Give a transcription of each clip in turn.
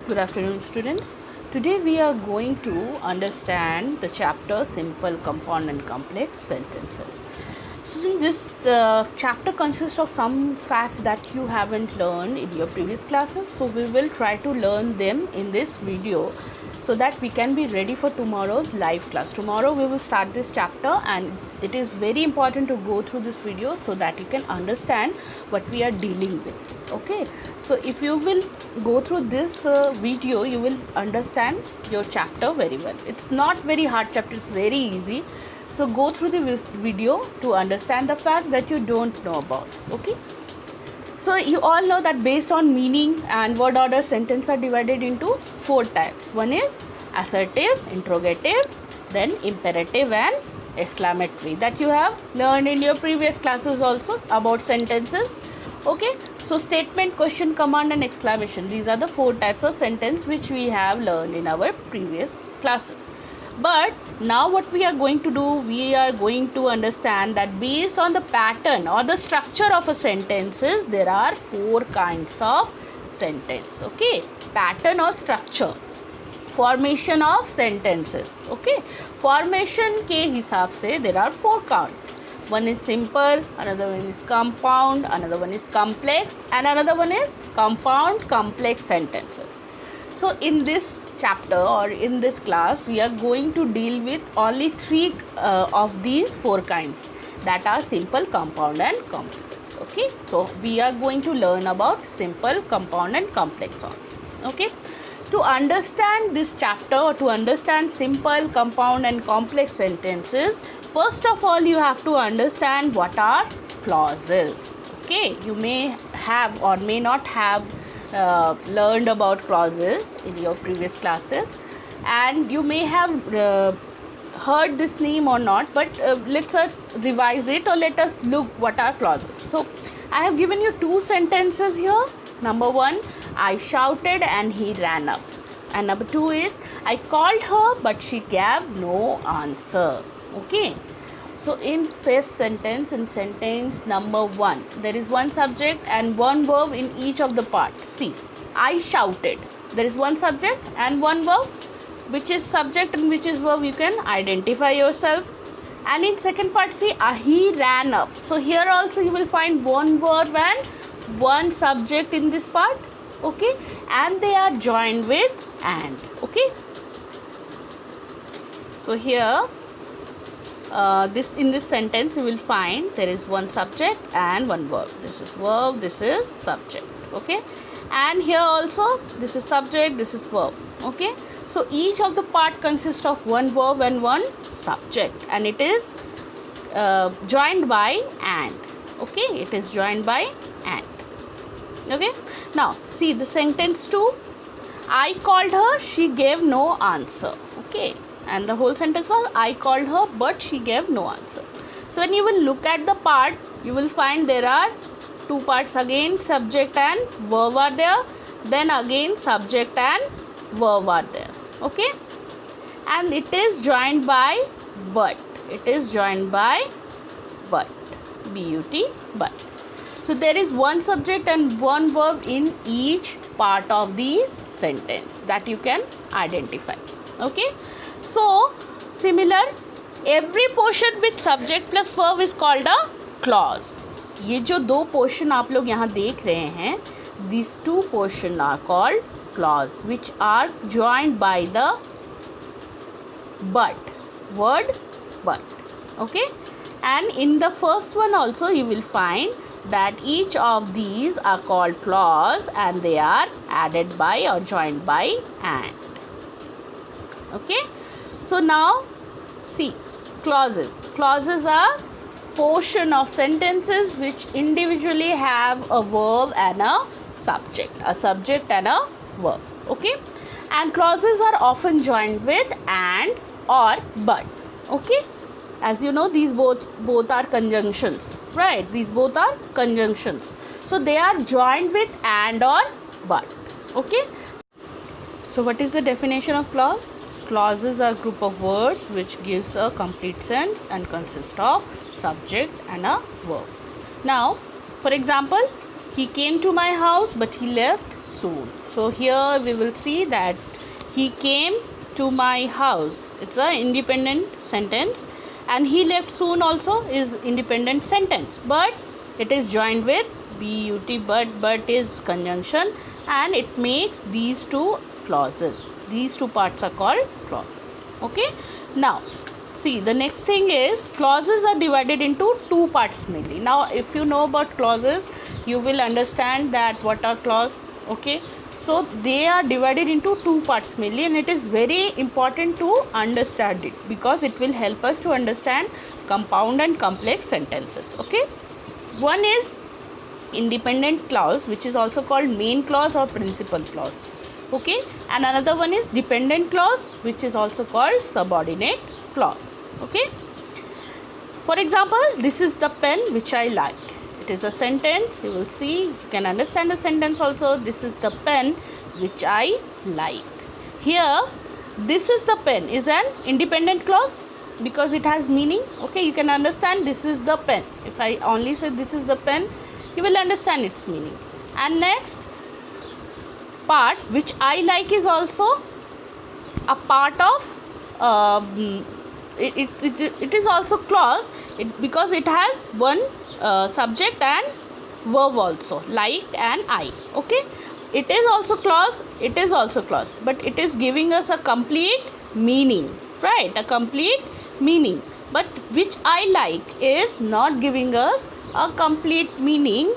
Good afternoon, students. Today we are going to understand the chapter Simple Compound and Complex Sentences. So this chapter consists of some facts that you haven't learned in your previous classes. So we will try to learn them in this video so that we can be ready for tomorrow's live class. Tomorrow we will start this chapter, and it is very important to go through this video so that you can understand what we are dealing with. Okay, so if you will go through this video, you will understand your chapter very well. It's not very hard chapter, it's very easy. So go through the video to understand the facts that you don't know about. Okay, so you all know that based on meaning and word order, sentences are divided into 4 types. One is assertive, interrogative, then imperative and exclamatory, that you have learned in your previous classes also about sentences. Okay, so statement, question, command and exclamation, these are the 4 types of sentence which we have learned in our previous classes. But now what we are going to do, we are going to understand that based on the pattern or the structure of a sentences, there are 4 kinds of sentence. Okay, pattern or structure, formation of sentences. Okay, formation के हिसाब से there are 4 count. One is simple, another one is compound, another one is complex, and another one is compound complex sentences. So in this chapter or in this class, we are going to deal with only 3 of these 4 kinds, that are simple, compound and complex. Okay, so we are going to learn about simple, compound and complex only. Okay, to understand this chapter or to understand simple, compound and complex sentences, first of all you have to understand what are clauses. Okay, you may have or may not have learned about clauses in your previous classes, and you may have heard this name or not, but let us revise it, or let us look what are clauses. So I have given you 2 sentences here. Number 1, I shouted and he ran up, and number 2 is I called her but she gave no answer. Okay, so in first sentence, in sentence number 1, there is one subject and one verb in each of the part. See, I shouted, there is one subject and one verb. Which is subject and which is verb, you can identify yourself. And in second part, see, he ran up. So here also you will find one verb and one subject in this part. Okay, and they are joined with and. Okay, so here in this sentence you will find there is one subject and one verb. This is verb, this is subject. Okay, and here also this is subject, this is verb. Okay, so each of the part consists of one verb and one subject, and it is joined by and. Okay, it is joined by and. Okay, now see the sentence 2, I called her, she gave no answer. Okay, and the whole sentence was I called her but she gave no answer. So when you will look at the part, you will find there are 2 parts again, subject and verb are there, then again subject and verb are there. Okay, and it is joined by but. It is joined by but, but, but. So there is one subject and one verb in each part of these sentence that you can identify. Okay, so similar, every portion with subject plus verb is called a clause. ये जो 2 portion आप लोग यहाँ देख रहे हैं, these 2 portion are called clause, which are joined by the but, word but. Okay, and in the first one also you will find that each of these are called clause and they are added by or joined by and. Okay, so now see, clauses. Clauses are portion of sentences which individually have a verb and a subject and a verb. Okay, and clauses are often joined with and or but. Okay, as you know, these both are conjunctions, right? These both are conjunctions, so they are joined with and or but. Okay, so what is the definition of clause? Clauses are a group of words which gives a complete sense and consist of subject and a verb. Now, for example, he came to my house but he left soon. So here we will see that he came to my house. It's an independent sentence, and he left soon also is independent sentence, but it is joined with but. But is conjunction, and it makes these two clauses. These two parts are called clauses. Okay. Now see, the next thing is clauses are divided into two parts mainly. Now if you know about clauses, you will understand that what are clause. Okay, so they are divided into two parts mainly, and it is very important to understand it because it will help us to understand compound and complex sentences. Okay, one is independent clause, which is also called main clause or principal clause. Okay, and another one is dependent clause, which is also called subordinate clause. Okay, for example, this is the pen which I like. It is a sentence. You will see, you can understand the sentence also. This is the pen which I like. Here, this is the pen is an independent clause because it has meaning. Okay, you can understand this is the pen. If I only say this is the pen, you will understand its meaning. And next part which I like is also a part of it is also clause because it has one subject and verb also, like and I. Okay, it is also clause, but it is giving us a complete meaning, right? A complete meaning, but which I like is not giving us a complete meaning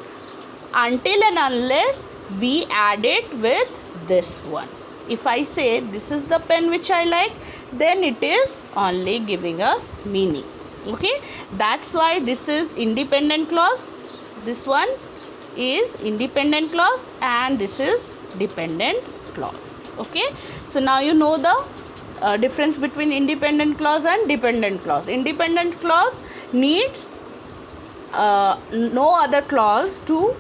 until and unless we add it with this one. If I say this is the pen which I like, then it is only giving us meaning. Okay, that's why this is independent clause. This one is independent clause and this is dependent clause. Okay, so now you know the difference between independent clause and dependent clause. Independent clause needs no other clause to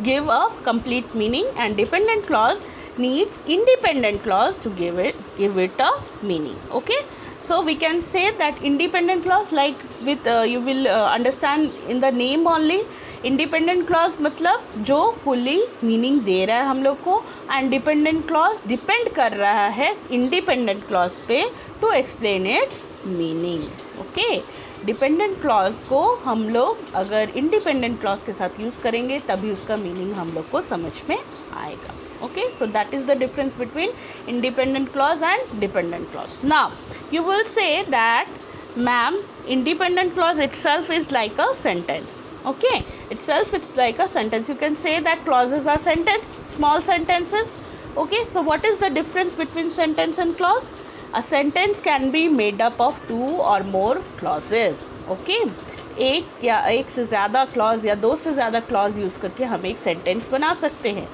give a complete meaning, and dependent clause needs independent clause to give it a meaning. Okay, so we can say that independent clause, like with you will understand in the name only. Independent clause मतलब जो fully meaning दे रहा है हम लोग को, and dependent clause depend कर रहा है इंडिपेंडेंट क्लॉज पे to explain its meaning. Okay, dependent clause को हम लोग अगर इंडिपेंडेंट क्लॉज के साथ यूज़ करेंगे तभी उसका मीनिंग हम लोग को समझ में आएगा. Okay, so that is the difference between independent clause and dependent clause. Now you will say that, ma'am, independent clause itself is like a sentence. Okay, itself it's like a sentence. You can say that clauses are sentence, small sentences. Okay, so what is the difference between sentence and clause? A sentence can be made up of two or more clauses. Okay, एक या एक से ज़्यादा clause या दो से ज़्यादा clause use करके हम एक सेंटेंस बना सकते हैं.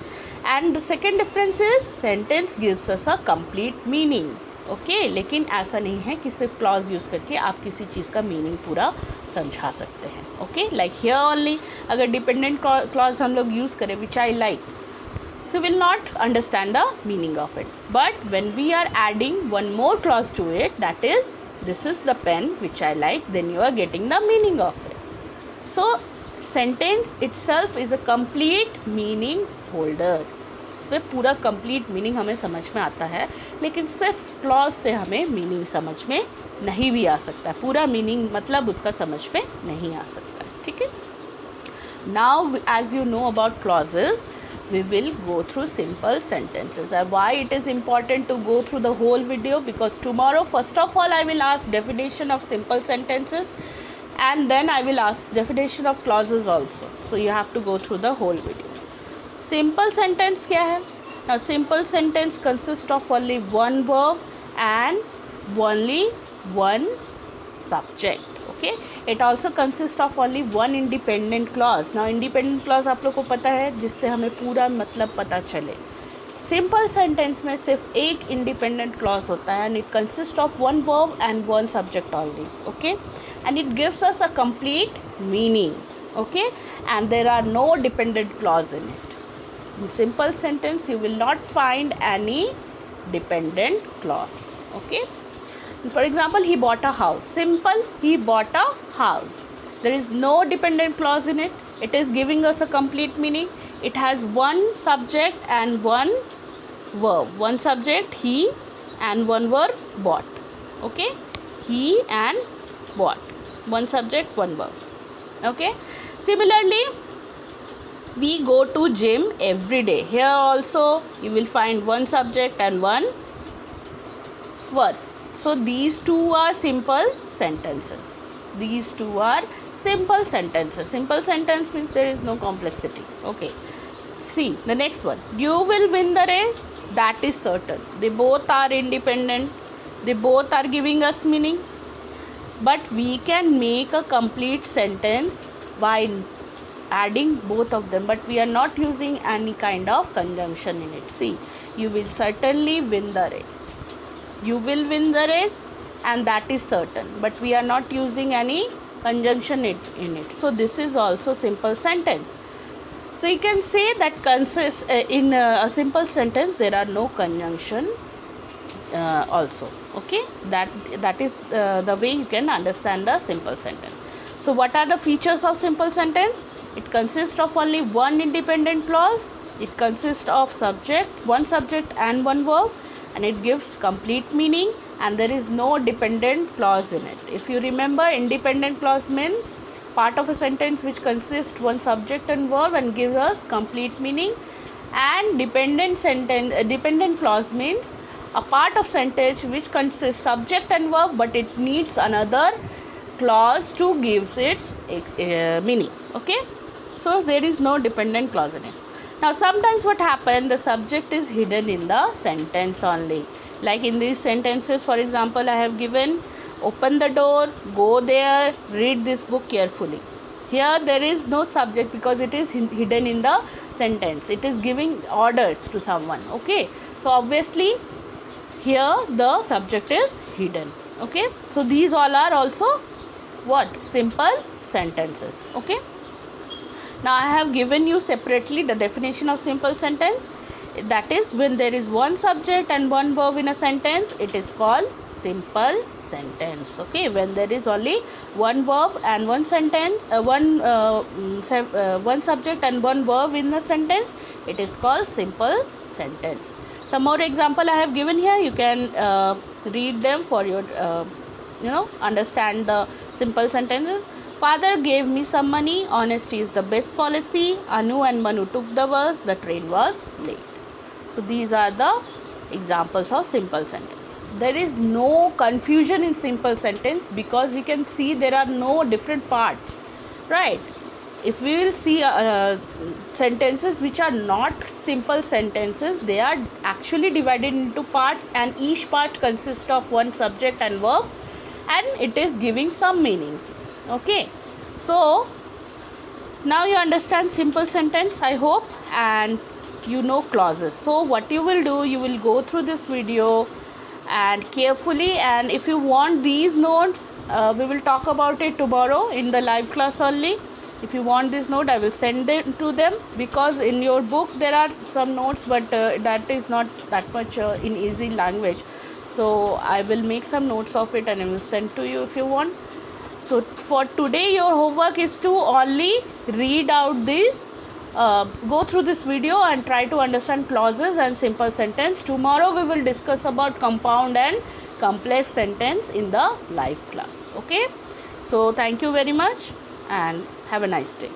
And the second difference is sentence gives us a complete meaning. Okay, लेकिन ऐसा नहीं है कि सिर्फ क्लॉज यूज़ करके आप किसी चीज़ का मीनिंग पूरा समझा सकते हैं. ओके, लाइक हियर ओनली अगर डिपेंडेंट क्लॉज हम लोग यूज़ करें which I like, so will not understand the meaning of it. But when we are adding one more clause to it, that is, this is the pen which I like, then you are getting the meaning of it. So sentence itself is a complete meaning holder. इसमें पूरा complete meaning हमें समझ में आता है, लेकिन सिर्फ clause से हमें meaning समझ में नहीं भी आ सकता. पूरा meaning मतलब उसका समझ में नहीं आ सकता. ठीक है. Now as you know about clauses, we will go through simple sentences. And why it is important to go through the whole video? Because tomorrow first of all I will ask definition of simple sentences, and then I will ask definition of clauses also. So you have to go through the whole video. Simple sentence क्या है? Now simple sentence consists of only one verb and only one subject. Okay, it also consists of only one independent clause. Now independent clause आप लोग को पता है जिससे हमें पूरा मतलब पता चले. सिंपल सेंटेंस में सिर्फ एक इंडिपेंडेंट क्लॉज होता है, and it consist of one verb and one subject only. Okay, and it gives us a complete meaning. Okay, and there are no dependent clause in it. In simple sentence you will not find any dependent clause. Okay, for example, he bought a house. Simple, he bought a house. There is no dependent clause in it. It is giving us a complete meaning. It has one subject and one verb. One subject he and one verb bought. Okay, he and bought. One subject, one verb. Okay. Similarly, we go to gym every day. Here also you will find one subject and one verb. So these two are simple sentences. These two are simple sentences. Simple sentence means there is no complexity. Okay. See the next one. You will win the race. That is certain. They both are independent. They both are giving us meaning. But we can make a complete sentence by adding both of them, but we are not using any kind of conjunction in it. See, you will certainly win the race. You will win the race, and that is certain, but we are not using any conjunction in it. So this is also simple sentence. So you can say that consists in a simple sentence there are no conjunction also. Okay, that is the way you can understand the simple sentence. So what are the features of simple sentence? It consists of only one independent clause. It consists of one subject and one verb, and it gives complete meaning, and there is no dependent clause in it. If you remember, independent clause means part of a sentence which consists one subject and verb and gives us complete meaning, and dependent clause means a part of sentence which consists subject and verb, but it needs another clause to give its meaning. Okay, so there is no dependent clause in it. Now sometimes what happens, the subject is hidden in the sentence only. Like in these sentences, for example, I have given open the door, go there, read this book carefully. Here there is no subject because it is hidden in the sentence. It is giving orders to someone. Okay, so obviously here the subject is hidden. Okay, so these all are also what? Simple sentences. Okay, now I have given you separately the definition of simple sentence. That is, when there is one subject and one verb in a sentence, it is called simple sentence. Okay, when there is only one verb and one sentence, one subject and one verb in a sentence, it is called simple sentence. Some more example I have given here. You can read them for your understand the simple sentences. Father gave me some money. Honesty is the best policy. Anu and Manu took the bus. The train was late. So these are the examples of simple sentence. There is no confusion in simple sentence because we can see there are no different parts, right? If we will see sentences which are not simple sentences, they are actually divided into parts, and each part consists of one subject and verb, and it is giving some meaning. Okay, so now you understand simple sentence, I hope, and you know clauses. So what you will do, you will go through this video and carefully, and if you want these notes, we will talk about it tomorrow in the live class only. If you want this note, I will send them to them, because in your book there are some notes, but that is not that much in easy language. So I will make some notes of it and I will send to you if you want. So for today, your homework is to only read out this, go through this video and try to understand clauses and simple sentence. Tomorrow we will discuss about compound and complex sentence in the live class. Okay, so thank you very much and have a nice day.